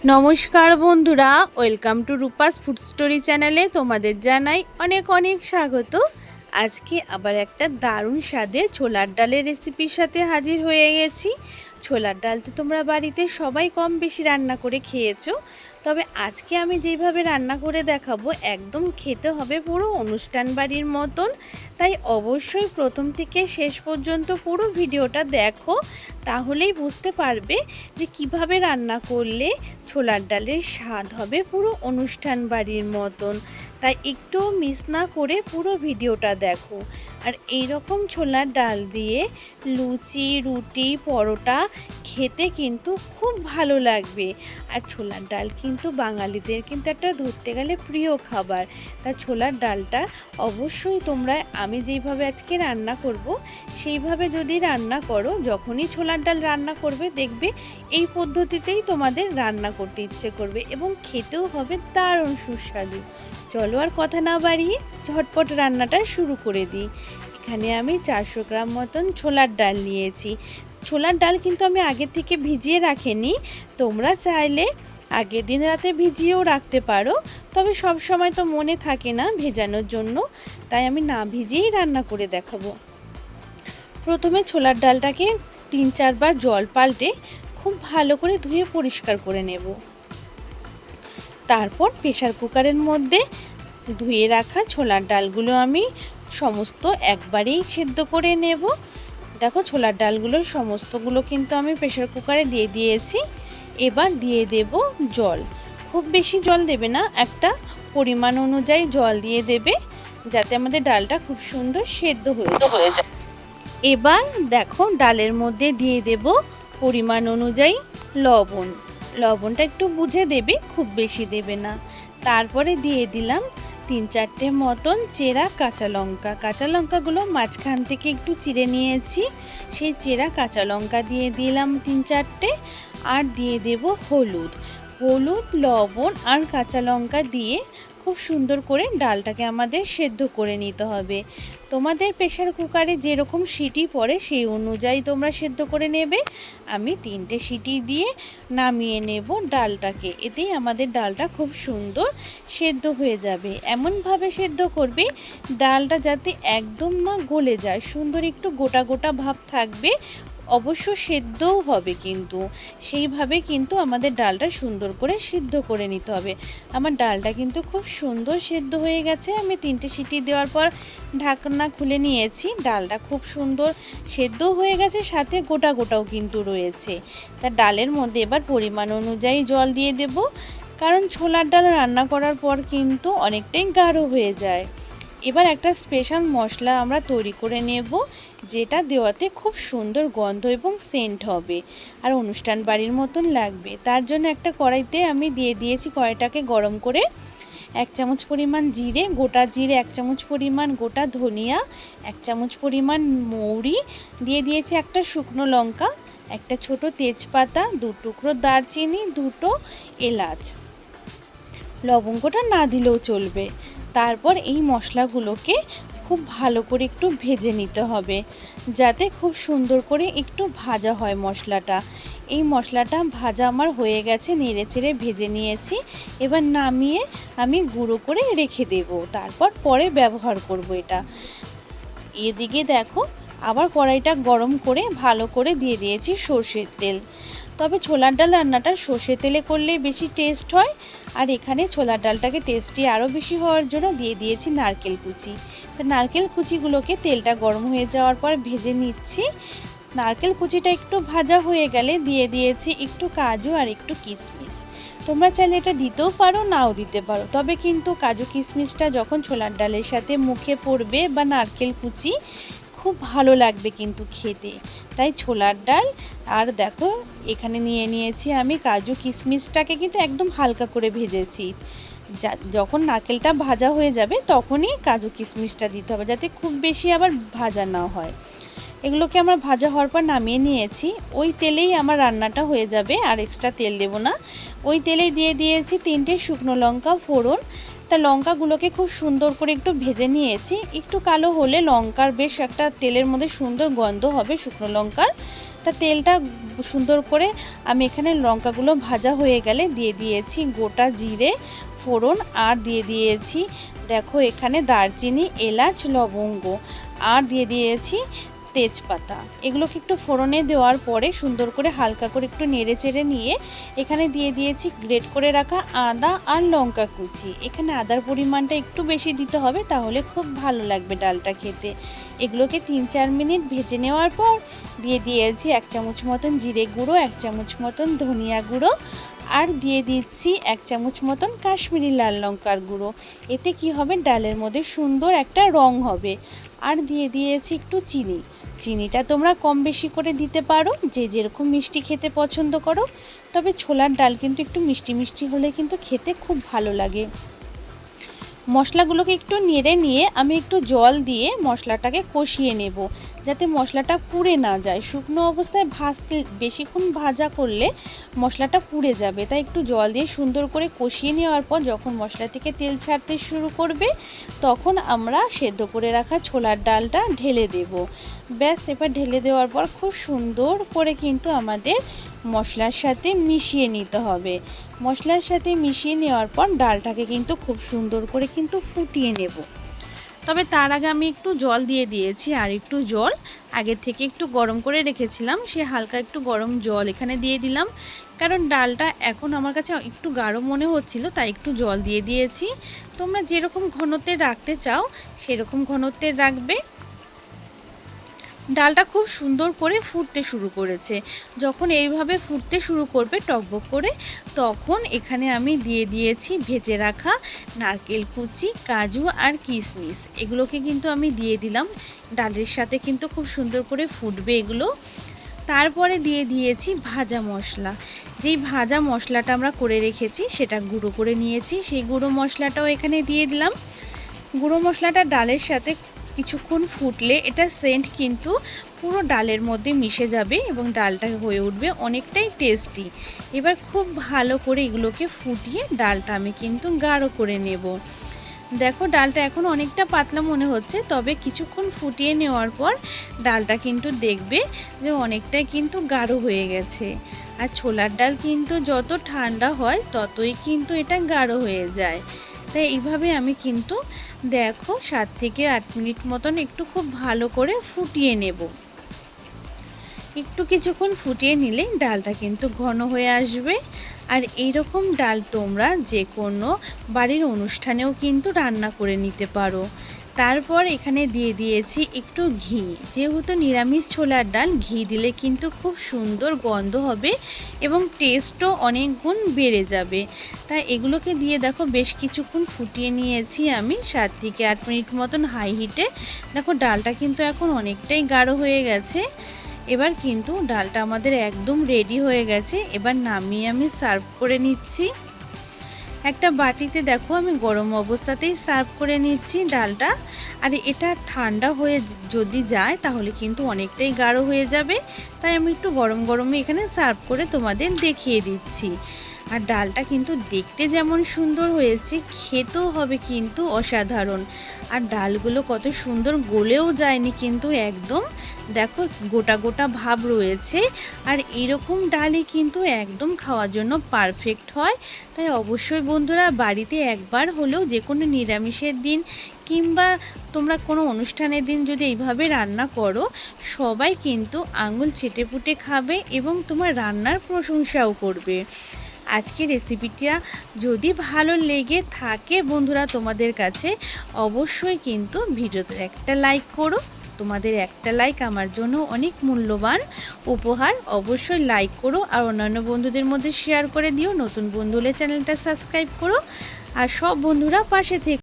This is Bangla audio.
নমস্কার বন্ধুরা, welcome to Rupa's food story চ্যানেলে তোমাদের জানাই অনেক অনেক স্বাগত। আজকে আবার একটা দারুণ স্বাদের ছোলার ডালের রেসিপির সাথে হাজির হয়ে গেছি। ছোলার ডাল তো তোমরা বাড়িতে সবাই কম বেশি রান্না করে খেয়েছো, তবে আজকে আমি যেভাবে রান্না করে দেখাবো একদম খেতে হবে পুরো অনুষ্ঠান বাড়ির মতন। তাই অবশ্যই প্রথম থেকে শেষ পর্যন্ত পুরো ভিডিওটা দেখো, তাহলেই বুঝতে পারবে যে কিভাবে রান্না করলে ছোলার ডালের স্বাদ হবে পুরো অনুষ্ঠান বাড়ির মতন। তাই একটু মিস না করে পুরো ভিডিওটা দেখো। আর এই রকম ছোলার ডাল দিয়ে লুচি, রুটি, পরোটা খেতে কিন্তু খুব ভালো লাগবে। আর ছোলার ডাল কিন্তু বাঙালিদের কিন্তু একটা ধরতে গেলে প্রিয় খাবার। তা ছোলার ডালটা অবশ্যই তোমরা আমি যেইভাবে আজকে রান্না করব সেইভাবে যদি রান্না করো, যখনই ছোলার ডাল রান্না করবে দেখবে এই পদ্ধতিতেই তোমাদের রান্না করতে ইচ্ছে করবে এবং খেতেও হবে দারুণ সুস্বাদু। চলো আর কথা না বাড়িয়ে ঝটপট রান্নাটা শুরু করে দিই। এখানে আমি 400 গ্রাম মতন ছোলার ডাল নিয়েছি। ছোলার ডাল কিন্তু আমি আগে থেকে ভিজিয়ে রাখিনি, তোমরা চাইলে আগের দিন রাতে ভিজিয়েও রাখতে পারো, তবে সব সময় তো মনে থাকে না ভেজানোর জন্য, তাই আমি না ভিজিয়েই রান্না করে দেখাবো। প্রথমে ছোলার ডালটাকে 3-4 বার জল পাল্টে খুব ভালো করে ধুয়ে পরিষ্কার করে নেব। তারপর প্রেসার কুকারের মধ্যে ধুয়ে রাখা ছোলার ডালগুলো আমি সমস্ত একবারেই সেদ্ধ করে নেব। দেখো ছোলার ডালগুলোর সমস্তগুলো কিন্তু আমি প্রেসার কুকারে দিয়ে দিয়েছি। এবার দিয়ে দেব জল। খুব বেশি জল দেবে না, একটা পরিমাণ অনুযায়ী জল দিয়ে দেবে, যাতে আমাদের ডালটা খুব সুন্দর সেদ্ধ হয়ে যায়। এবার দেখো ডালের মধ্যে দিয়ে দেব পরিমাণ অনুযায়ী লবণ। লবণটা একটু বুঝে দেবে, খুব বেশি দেবে না। তারপরে দিয়ে দিলাম 3-4টে মতন চেরা কাঁচা লঙ্কা। কাঁচা লঙ্কাগুলো মাঝখান থেকে একটু চিড়ে নিয়েছি, সেই চেরা কাঁচা লঙ্কা দিয়ে দিলাম 3-4টে। আর দিয়ে দেব হলুদ, লবণ আর কাঁচা লঙ্কা দিয়ে খুব সুন্দর করে ডালটাকে আমাদের সেদ্ধ করে নিতে হবে। তোমাদের প্রেসার কুকারে যেরকম সিটি পড়ে সেই অনুযায়ী তোমরা সেদ্ধ করে নেবে। আমি 3টে সিটি দিয়ে নামিয়ে নেব ডালটাকে, এতেই আমাদের ডালটা খুব সুন্দর সেদ্ধ হয়ে যাবে। এমনভাবে সেদ্ধ করবে ডালটা যাতে একদম না গলে যায়, সুন্দর একটু গোটা গোটা ভাব থাকবে, অবশ্য সেদ্ধও হবে, কিন্তু সেইভাবে কিন্তু আমাদের ডালটা সুন্দর করে সিদ্ধ করে নিতে হবে। আমার ডালটা কিন্তু খুব সুন্দর সেদ্ধ হয়ে গেছে। আমি 3টে সিটি দেওয়ার পর ঢাকনা খুলে নিয়েছি। ডালটা খুব সুন্দর সেদ্ধ হয়ে গেছে, সাথে গোটা গোটাও কিন্তু রয়েছে। তা ডালের মধ্যে এবার পরিমাণ অনুযায়ী জল দিয়ে দেব, কারণ ছোলার ডাল রান্না করার পর কিন্তু অনেকটাই গাঢ় হয়ে যায়। এবার একটা স্পেশাল মশলা আমরা তৈরি করে নেব, যেটা দেওয়াতে খুব সুন্দর গন্ধ এবং সেন্ট হবে আর অনুষ্ঠান বাড়ির মতন লাগবে। তার জন্য একটা কড়াইতে আমি দিয়ে দিয়েছি, কড়াইটাকে গরম করে 1 চামচ পরিমাণ জিরে, গোটা জিরে 1 চামচ পরিমাণ, গোটা ধনিয়া 1 চামচ পরিমাণ, মৌরি দিয়ে দিয়েছি, একটা শুকনো লঙ্কা, একটা ছোট তেজপাতা, 2 টুকরো দারচিনি, 2টো এলাচ, লবঙ্গটা না দিলেও চলবে। তারপর এই মশলাগুলোকে খুব ভালো করে একটু ভেজে নিতে হবে, যাতে খুব সুন্দর করে একটু ভাজা হয় মশলাটা। এই মশলাটা ভাজা আমার হয়ে গেছে, নেড়ে চেড়ে ভেজে নিয়েছি। এবার নামিয়ে আমি গুঁড়ো করে রেখে দেব, তারপর পরে ব্যবহার করব এটা। এদিকে দেখো আবার কড়াইটা গরম করে ভালো করে দিয়ে দিয়েছি সর্ষের তেল। তবে ছোলার ডাল রান্নাটা সর্ষে তেলে করলে বেশি টেস্ট হয়, আর এখানে ছোলার ডালটাকে টেস্টি আরও বেশি হওয়ার জন্য দিয়ে দিয়েছি নারকেল কুচি। তো নারকেল কুচিগুলোকে তেলটা গরম হয়ে যাওয়ার পর ভেজে নিচ্ছি। নারকেল কুচিটা একটু ভাজা হয়ে গেলে দিয়ে দিয়েছি একটু কাজু আর একটু কিশমিশ। তোমরা চাইলে এটা দিতেও পারো, নাও দিতে পারো, তবে কিন্তু কাজু কিশমিশটা যখন ছোলার ডালের সাথে মুখে পড়বে বা নারকেল কুচি, খুব ভালো লাগবে কিন্তু খেতে। তাই ছোলার ডাল আর দেখো এখানে নিয়ে নিয়েছি আমি কাজু কিশমিশটাকে কিন্তু একদম হালকা করে ভেজেছি। যখন নারকেলটা ভাজা হয়ে যাবে তখনই কাজু কিশমিশটা দিতে হবে, যাতে খুব বেশি আবার ভাজা না হয়। এগুলোকে আমার ভাজা হওয়ার পর নামিয়ে নিয়েছি। ওই তেলেই আমার রান্নাটা হয়ে যাবে, আর এক্সট্রা তেল দেব না। ওই তেলেই দিয়ে দিয়েছি 3টে শুকনো লঙ্কা ফোড়ন। তা লঙ্কাগুলোকে খুব সুন্দর করে একটু ভেজে নিয়েছি। একটু কালো হলে লঙ্কার বেশ একটা তেলের মধ্যে সুন্দর গন্ধ হবে শুকনো লঙ্কার। তা তেলটা সুন্দর করে আমি এখানে লঙ্কাগুলো ভাজা হয়ে গেলে দিয়ে দিয়েছি গোটা জিরে ফোড়ন, আর দিয়ে দিয়েছি দেখো এখানে দারচিনি, এলাচ, লবঙ্গ, আর দিয়ে দিয়েছি তেজপাতা। এগুলোকে একটু ফোড়নে দেওয়ার পরে সুন্দর করে হালকা করে একটু নেড়ে চেড়ে নিয়ে এখানে দিয়ে দিয়েছি গ্রেট করে রাখা আদা আর লঙ্কা কুচি। এখানে আদার পরিমাণটা একটু বেশি দিতে হবে, তাহলে খুব ভালো লাগবে ডালটা খেতে। এগুলোকে 3-4 মিনিট ভেজে নেওয়ার পর দিয়ে দিয়েছি 1 চামচ মতন জিরে গুঁড়ো, 1 চামচ মতন ধনিয়া গুঁড়ো, আর দিয়ে দিচ্ছি 1 চামচ মতন কাশ্মীরি লাল লঙ্কার গুঁড়ো। এতে কি হবে, ডালের মধ্যে সুন্দর একটা রং হবে। আর দিয়ে দিয়েছি একটু চিনি। চিনিটা তোমরা কম বেশি করে দিতে পারো, যে যেরকম মিষ্টি খেতে পছন্দ করো। তবে ছোলার ডাল কিন্তু একটু মিষ্টি মিষ্টি হলে কিন্তু খেতে খুব ভালো লাগে। মশলাগুলোকে একটু নেড়ে নিয়ে আমি একটু জল দিয়ে মশলাটাকে কষিয়ে নেব, যাতে মশলাটা পুড়ে না যায়। শুকনো অবস্থায় বেশিক্ষণ ভাজা করলে মশলাটা পুড়ে যাবে, তাই একটু জল দিয়ে সুন্দর করে কষিয়ে নেওয়ার পর যখন মশলা থেকে তেল ছাড়তে শুরু করবে তখন আমরা সেদ্ধ করে রাখা ছোলার ডালটা ঢেলে দেব। ব্যাস, এবার ঢেলে দেওয়ার পর খুব সুন্দর করে কিন্তু আমাদের মশলার সাথে মিশিয়ে নিতে হবে। মশলার সাথে মিশিয়ে নেওয়ার পর ডালটাকে কিন্তু খুব সুন্দর করে কিন্তু ফুটিয়ে নেব। তবে তার আগে আমি একটু জল দিয়ে দিয়েছি, আর একটু জল আগে থেকে একটু গরম করে রেখেছিলাম, সে হালকা একটু গরম জল এখানে দিয়ে দিলাম। কারণ ডালটা এখন আমার কাছে একটু গাঢ় মনে হচ্ছিল, তাই একটু জল দিয়ে দিয়েছি। তোমরা যেরকম ঘনত্বে রাখতে চাও সেরকম ঘনত্বে রাখবে। ডালটা খুব সুন্দর করে ফুটতে শুরু করেছে। যখন এইভাবে ফুটতে শুরু করবে টকবক করে, তখন এখানে আমি দিয়ে দিয়েছি ভেজে রাখা নারকেল কুচি, কাজু আর কিশমিশ। এগুলোকে কিন্তু আমি দিয়ে দিলাম। ডালের সাথে কিন্তু খুব সুন্দর করে ফুটবে এগুলো। তারপরে দিয়ে দিয়েছি ভাজা মশলা। যেই ভাজা মশলাটা আমরা করে রেখেছি সেটা গুঁড়ো করে নিয়েছি, সেই গুঁড়ো মশলাটাও এখানে দিয়ে দিলাম। গুঁড়ো মশলাটা ডালের সাথে কিছুক্ষণ ফুটলে এটা সেন্ট কিন্তু পুরো ডালের মধ্যে মিশে যাবে এবং ডালটা হয়ে উঠবে অনেকটাই টেস্টি। এবার খুব ভালো করে এগুলোকে ফুটিয়ে ডালটা আমি কিন্তু গাঢ় করে নেব। দেখো ডালটা এখন অনেকটা পাতলা মনে হচ্ছে, তবে কিছুক্ষণ ফুটিয়ে নেওয়ার পর ডালটা কিন্তু দেখবে যে অনেকটাই কিন্তু গাঢ় হয়ে গেছে। আর ছোলার ডাল কিন্তু যত ঠান্ডা হয় ততই কিন্তু এটা গাঢ় হয়ে যায়। তাই এইভাবে আমি কিন্তু দেখো 7 থেকে 8 মিনিট মতন একটু খুব ভালো করে ফুটিয়ে নেব। একটু কিছুক্ষণ ফুটিয়ে নিলে ডালটা কিন্তু ঘন হয়ে আসবে। আর এই রকম ডাল তোমরা যে কোনো বাড়ির অনুষ্ঠানেও কিন্তু রান্না করে নিতে পারো। তারপর এখানে দিয়ে দিয়েছি একটু ঘি। যেহেতু নিরামিষ ছোলার ডাল, ঘি দিলে কিন্তু খুব সুন্দর গন্ধ হবে এবং টেস্টও অনেক গুণ বেড়ে যাবে। তাই এগুলোকে দিয়ে দেখো বেশ কিছুক্ষণ ফুটিয়ে নিয়েছি আমি 7 থেকে 8 মিনিট মতন হাই হিটে। দেখো ডালটা কিন্তু এখন অনেকটাই গাঢ় হয়ে গেছে। এবার কিন্তু ডালটা আমাদের একদম রেডি হয়ে গেছে। এবার নামিয়ে আমি সার্ভ করে নিচ্ছি। একটা বাটিতে দেখো আমি গরম অবস্থাতেই সার্ভ করে নিচ্ছি ডালটা। আর এটা ঠান্ডা হয়ে যদি যায় তাহলে কিন্তু অনেকটাই গাঢ় হয়ে যাবে, তাই আমি একটু গরম গরমে এখানে সার্ভ করে তোমাদের দেখিয়ে দিচ্ছি। আর ডালটা কিন্তু দেখতে যেমন সুন্দর হয়েছে, খেতেও হবে কিন্তু অসাধারণ। আর ডালগুলো কত সুন্দর গলেও যায়নি কিন্তু একদম, দেখো গোটা গোটা ভাব রয়েছে। আর এরকম ডালই কিন্তু একদম খাওয়ার জন্য পারফেক্ট হয়। তাই অবশ্যই বন্ধুরা বাড়িতে একবার হলেও যে কোনো নিরামিষের দিন কিংবা তোমরা কোনো অনুষ্ঠানের দিন যদি এইভাবে রান্না করো, সবাই কিন্তু আঙুল চেটেপুটে খাবে এবং তোমার রান্নার প্রশংসাও করবে। আজকের রেসিপিটা যদি ভালো লেগে থাকে বন্ধুরা তোমাদের কাছে, অবশ্যই কিন্তু ভিডিওতে একটা লাইক করো। তোমাদের একটা লাইক আমার জন্য অনেক মূল্যবান উপহার। অবশ্যই লাইক করো আর অন্যান্য বন্ধুদের মধ্যে শেয়ার করে দিও। নতুন বন্ধু হলে চ্যানেলটা সাবস্ক্রাইব করো। আর সব বন্ধুরা পাশে থেকে